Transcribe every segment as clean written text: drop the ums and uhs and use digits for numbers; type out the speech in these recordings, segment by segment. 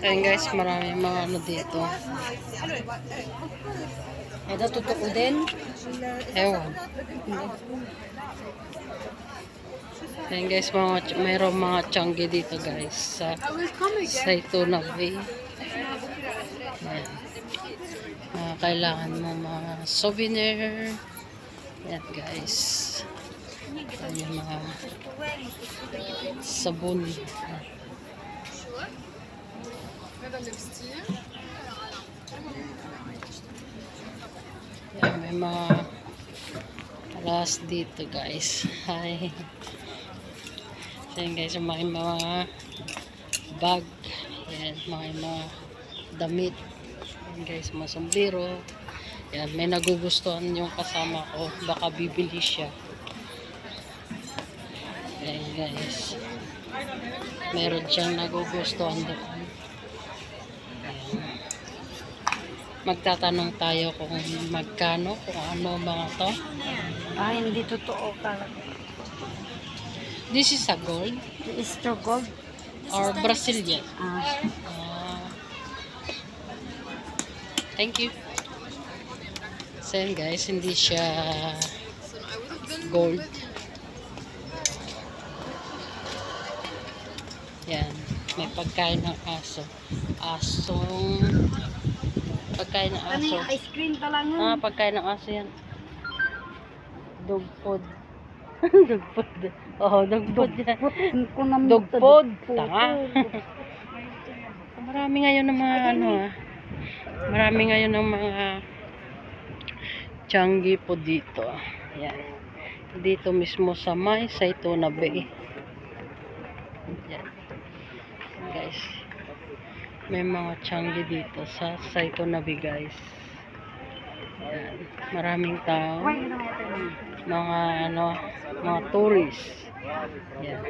Ayun guys, marami mga ano dito. Ito totoo din. Ewan. Ayun guys, mayroong mga tiyanggi dito guys. Sa ito na way. Ayan. Kailangan mo mga souvenir. Ayan guys. Ayan yung mga sabon. Ayan, may mga alas dito guys. Hi. Ayan guys, may mga bag. Ayan, mga damit. Ayan guys, mga sombrero. Ayan, may nagugustuhan yung kasama ko. Baka bibili siya. Ayan guys. Meron siyang nagugustuhan doon. Ayan. Magtatanong tayo kung magkano, kung ano mga to. Hindi totoo ka. This is a gold Is to gold? or Brazilian. Ah. Thank you. So yun guys, hindi siya gold. Yan, may pagkain ng aso. Pagkain ng Ano aso. yung ice cream talaga? Pagkain ng aso yan. Dog food. Dog food. Oo, dog food yan. Dog food. Tanga. Marami ngayon ng mga marami ngayon ng mga tiyanggi po dito. Yan. Dito mismo sa Saytona Bay. Yan. Guys. May mga tiyanggi dito sa Saytona Bay guys. Yan. Maraming tao. Mga tourists. Yan.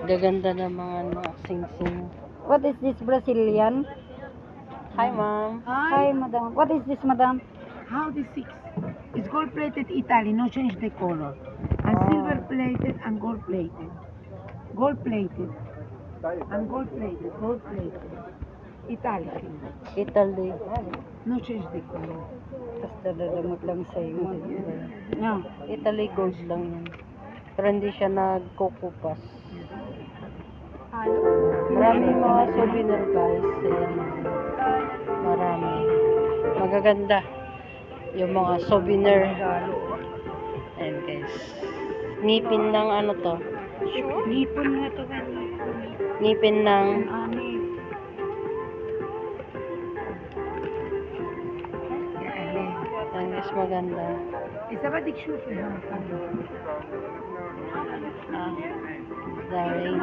Gaganda ng mga sing-sing. What is this Brazilian? Hi ma'am. Hi, madam. What is this, madam? How the six? It's gold plated Italy, no change the color. And silver plated and gold plated. Gold plated. And gold plated, gold plated. Italy. Italy. No change the color. Basta dadamot lang sa iyo. No, Italy gold lang yan. Pero hindi siya nagkukupas. Maraming mga souvenir guys. Ayan. Marami. Magaganda. Yung mga souvenir. Ayan guys. Ngipin ng ano to? Ngipon nga to. Ngipin ng ayan guys, maganda. Esa va dikshu fe ha. The ring.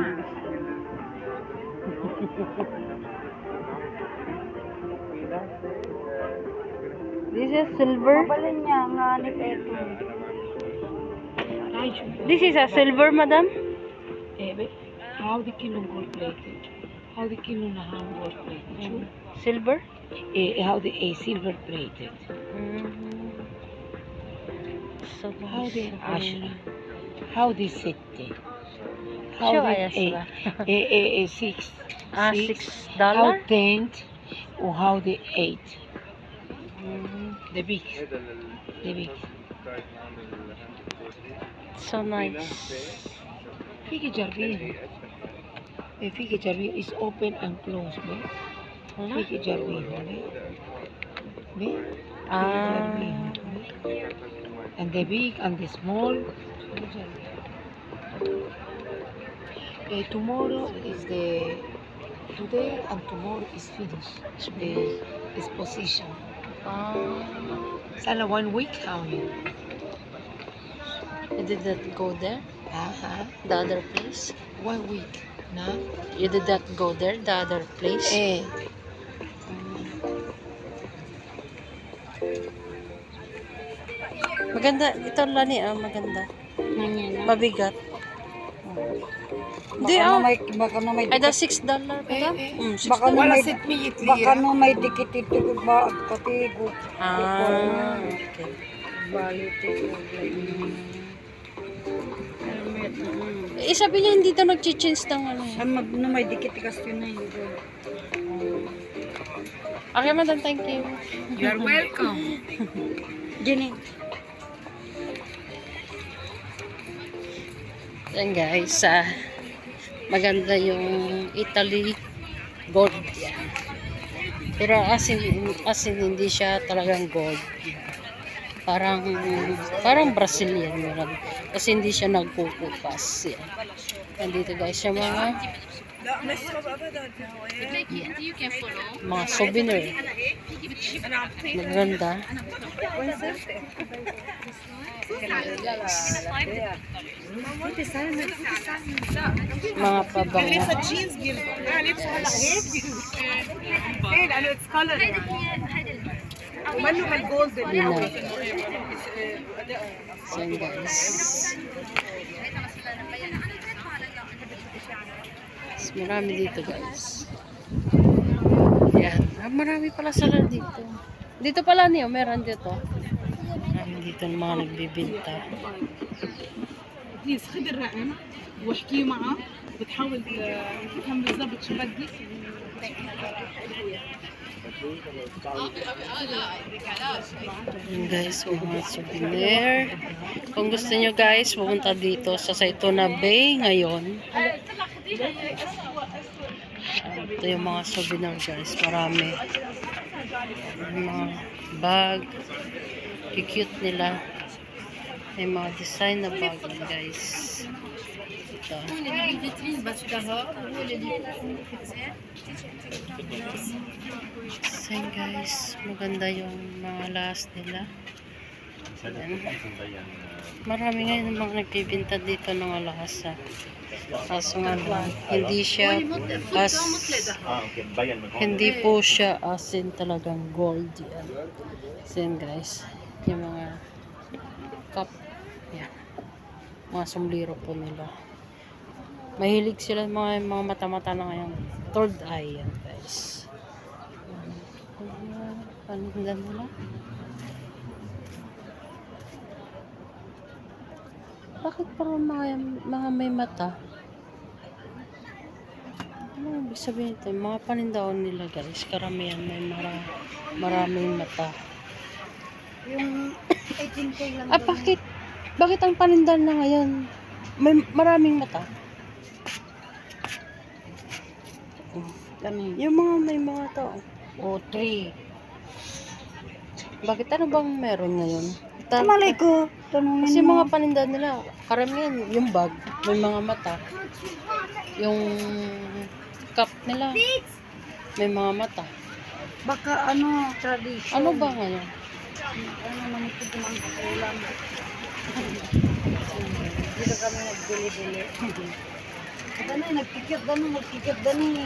This is silver. Mabalin niya nga ni Peto. This is a silver, madam. How the kilo gold plated? How the kilo na ham gold plated? Silver? How the silver plated? So How the nice. ashra? How the sette? Show How ayas the ba? six? $6. How 10? Or how the 8? The big. The big. So nice. Figure Jarvino. The figure Jarvino is open and closed, no? Wala? Figure Jarvino, no? No? And the big and the small. Tomorrow is the today and tomorrow is finished the exposition. Sana 1 week only. You did not go there? The other place? 1 week. Na? You did not go there? The other place? Maganda. Ito lani maganda. Mabigat. Hindi Baka no may Ay, the $6 pa ba? $6. Baka no Wala may set me it baka no may dikit-dikit ba at patigo. Okay. Bali tigo. Sabi niya hindi daw nag-change ng ano. Na may dikit kasi yun na yung gold. Okay, madam, thank you. You're welcome. Jenny. Yan guys, maganda yung Italy gold yan. Pero asin hindi siya talagang gold. Parang Brazilian meron. Kasi hindi siya nagkukupas. Yan. Nandito guys yung mga souvenir. Maganda. Mga pabango. Linaw. So yun guys. Marami dito guys. Yan. Marami pala sila dito. Dito pala niyo, meron dito. Marami dito ng mga nagbibinta. بليز خذ الرقم واحكي معه بتحاول تفهم بالضبط شو بدك. Yun guys, mga souvenir. Kung gusto nyo guys, pumunta dito sa Saitona Bay ngayon. Ito yung mga souvenir guys, marami. Yung mga bag, cute nila. May mga design na bag guys. Ito. So guys, maganda yung mga last nila. Ayan. Marami ngayon mga nagbibinta dito ng alahasa. Kaso nga lang, hindi po siya asin talagang gold yan. So yan guys, yung mga cup, yan. Mga sombrero po nila. Mahilig sila mga mata-mata na ngayon. Third eye yan guys. Paninda nila. Bakit parang mga may mata? Ano ibig sabihin ito? Mga panindaon nila guys. Karamihan may maraming mata. Yung 18K lang. Bakit? Bakit ang panindahan na ngayon may maraming mata? Yung mga may mga tao. O, 3. Bakit ano bang meron ngayon? Malay ko. Tanungin Kasi mo. mga panindahan nila, karamihan yung bag, may mga mata. Yung cup nila, may mga mata. Baka ano, tradition. Ano ba ngayon? Ano naman ito mga kakulang. Dito kami nagbili-bili. Dani, nagkikip dani.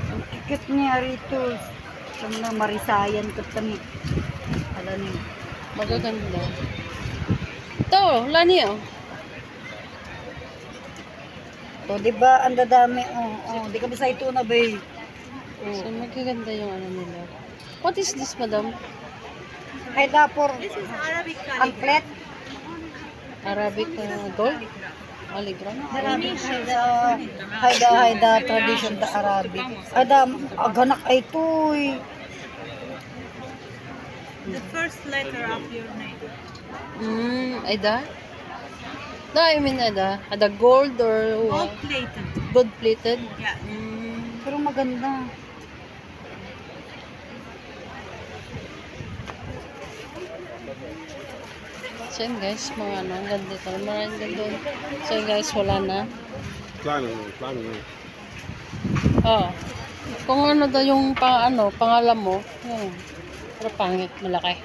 Ang kikip niya rito. Sa mga marisayan ko tani. Alam niyo. Magaganda. Ito, lani oh. So, di ba, ang dadami, di kami sa ito na ba eh. So, magaganda yung ano nila. What is this, madam? Haida for amplet. Arabic gold? Aligram? Haida, tradition da Arabic. Haida, aganak ay tuy. The first letter of your name. Aida? No, I mean Aida. Ada gold or what? Gold plated. Gold plated? Yeah. Pero maganda. So yun guys, mga ano, ang ganda ito. Maraming ganda. So yun guys, wala na. Plano. Oh. Kung ano daw yung pangalan mo, yun. Pero pangit, malaki.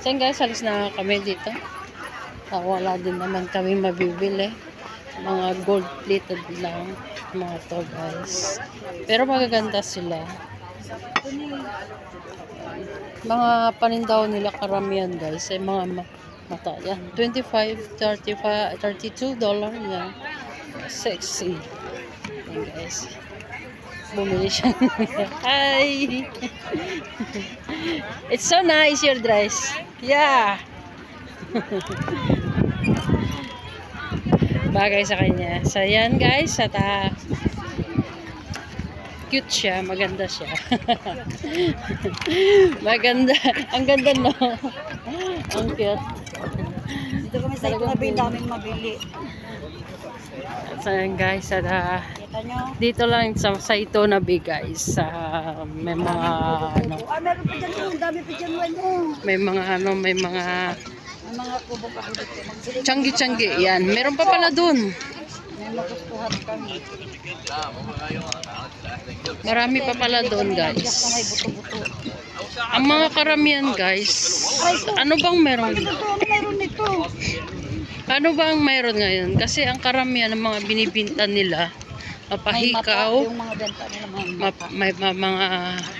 So yun guys, alis na kami dito. Wala din naman kami mabibili. Mga gold plated lang. Mga to guys. Pero magaganda sila. Mga panindaw nila karamihan guys. Ay mga mata. Yan. $25, $32. Yan. Sexy. Yan guys. Bumili siya. Hi! It's so nice your dress. Yeah! Bagay sa kanya. So, yan guys. At cute siya. Maganda siya. Maganda. Ang ganda, no? Ang cute. Dito kami sa ito na daming mabili. So, yan guys. At Kita nyo? dito lang sa ito na big guys. May mga ano. Meron pa dyan. Ang dami pa dyan. May mga ano. May mga May mga kubo pa ulit. Magbili. tiyanggi-tiyanggi. Yan. Meron pa pala dun. May magustuhan kami. Marami pa pala doon Biyak na may guys. buto-buto. Ang mga karamihan guys. Ano bang meron? Ito, ano meron nito? Ano bang meron ngayon? Kasi ang karamihan ng mga binibinta nila, May mata. mapahikaw, Yung mga benta nila may mata. may mga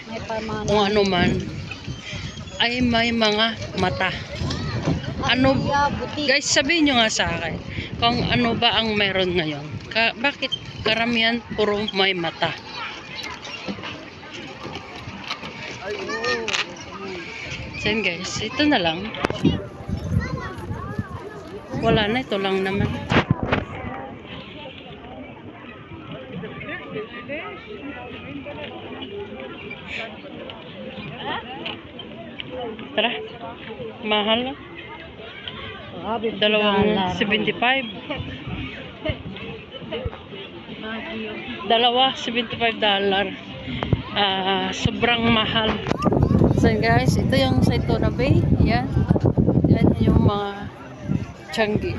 May pamana. kung ano man, ay may mga mata. Ano, Buti. guys, sabihin nyo nga sa akin, kung ano ba ang meron ngayon. Bakit karamihan puro may mata? So yun guys, ito na lang. Wala na, ito lang naman. Tara, mahal na. Dalawang 75. Dalawa, $75. Sobrang mahal. So guys, ito yung Saitona Bay. Yan. Yan yung mga tiyanggi.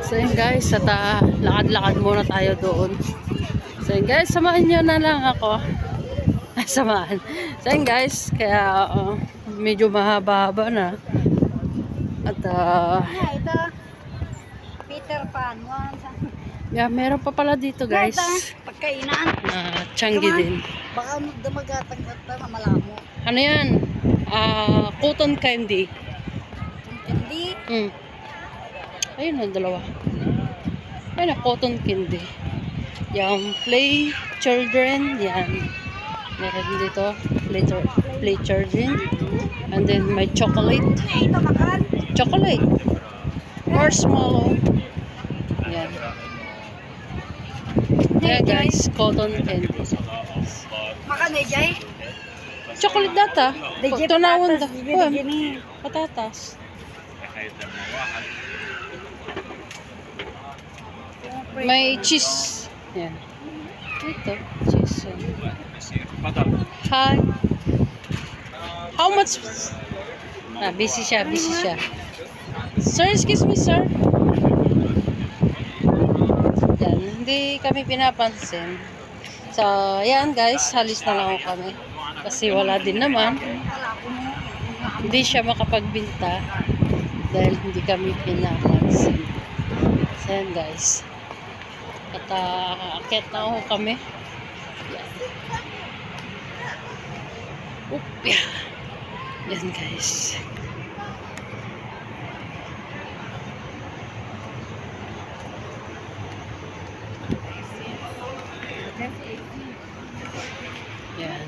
So yun guys, at lakad-lakad muna tayo doon. So yun guys, samahan nyo na lang ako. Samahan. So yun guys, kaya medyo mahaba-haba na. At Ito. Peter Pan. yeah, meron pa pala dito guys. Pagkainan. Tiyanggi din. Baka magdamagatang kanta na malamo. Ano yan? Cotton candy. Hindi. Ayun na, dalawa. Ayun na, cotton candy. Yung play children, yan. Meron dito, play children. And then may chocolate. Ito makan. Chocolate. Marshmallow. Yan. Yeah guys, cotton candy. Makan eh, Jay. Chocolate data. Tunawon da. Gini. Patatas. May cheese. Yan. Ito, cheese. Hi. How much? Busy siya, busy siya. Sir, excuse me, sir. Yan, hindi kami pinapansin. So, yan guys, halis na lang ako kami. Kasi wala din naman. Hindi siya makapagbinta dahil hindi kami pinapansin. So, yan guys. At aakyat na ako kami. Yan. Oop, yeah. Yan guys. Yan.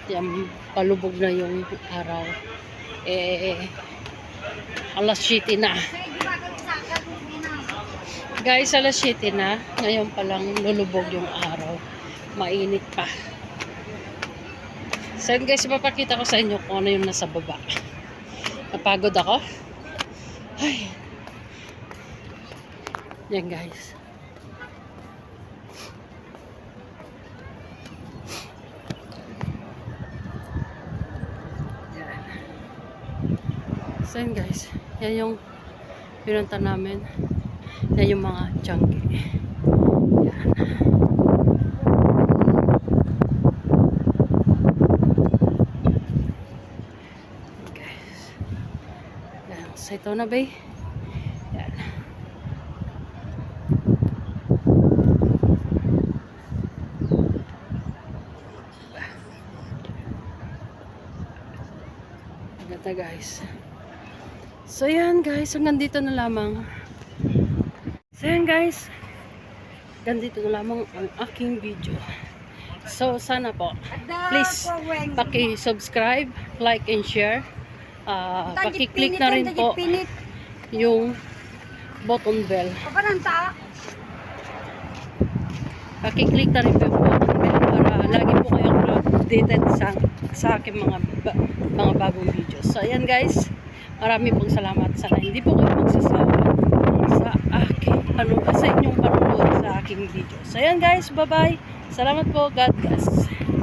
Yan, palubog na yung araw. Alas 7 na. Guys, alas 7 na. Ngayon pa lang lulubog yung araw. Mainit pa. So guys, ipapakita ko sa inyo kung ano yung nasa baba. Napagod ako. Ay. Yan guys. Yan. So yan guys. Yan yung pinunta namin. Yan yung mga chunky. Yan. Saitona Bay. Yan. Ganda guys. So yan guys, hanggang dito na lamang. So So yan guys, ganito na lamang ang aking video. So sana po, please paki-subscribe, like and share. Paki-click na rin po yung button bell. Paki-click na rin po yung button bell para lagi po kayong updated sa aking mga bagong videos. So ayan guys, marami pong salamat. Sana hindi po kayo magsasawa sa inyong panonood sa aking video. So ayan guys, bye bye. Salamat po. God bless.